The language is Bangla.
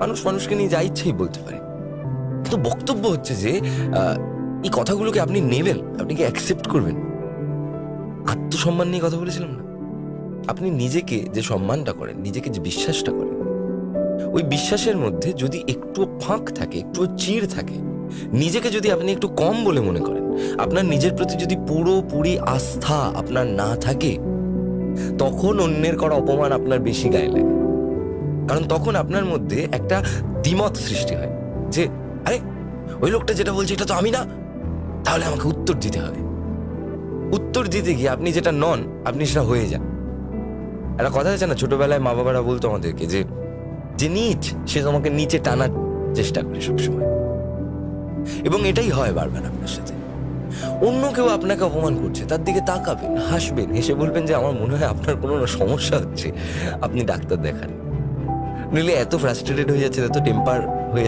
মানুষ মানুষকে নিয়ে যা ইচ্ছেই বলতে পারে, কিন্তু বক্তব্য হচ্ছে যে এই কথাগুলোকে আপনি নেবেন, আপনি কি অ্যাকসেপ্ট করবেন? আত্মসম্মান নিয়ে কথা বলেছিলাম না? আপনি নিজেকে যে সম্মানটা করেন, নিজেকে যে বিশ্বাসটা করেন, ওই বিশ্বাসের মধ্যে যদি একটু ফাঁক থাকে, একটু চিড় থাকে, নিজেকে যদি আপনি একটু কম বলে মনে করেন, আপনার নিজের প্রতি যদি পুরোপুরি আস্থা আপনার না থাকে, তখন অন্যের করা অপমান আপনার বেশি গায়ে লাগে। কারণ তখন আপনার মধ্যে একটা দ্বিমত সৃষ্টি হয় যে আরে ওই লোকটা যেটা বলছে এটা তো আমি না, তাহলে আমাকে উত্তর দিতে হবে। উত্তর দিতে গিয়ে আপনি যেটা নন, আপনি সেটা হয়ে যান। একটা কথা আছে না, ছোটবেলায় মা বাবারা বলতো আমাদেরকে যে যে নিচ সে তোমাকে নিচে টানার চেষ্টা করে সবসময়, এবং এটাই হয় বারবার আপনার সাথে। অন্য কেউ আপনাকে অপমান করছে, তার দিকে তাকাবেন, হাসবেন, হেসে বলবেন যে আমার মনে হয় আপনার কোনো সমস্যা হচ্ছে, আপনি ডাক্তার দেখান। নইলে এত ফ্রাস্ট্রেটেড হয়ে যাচ্ছে, এত টেম্পার হয়ে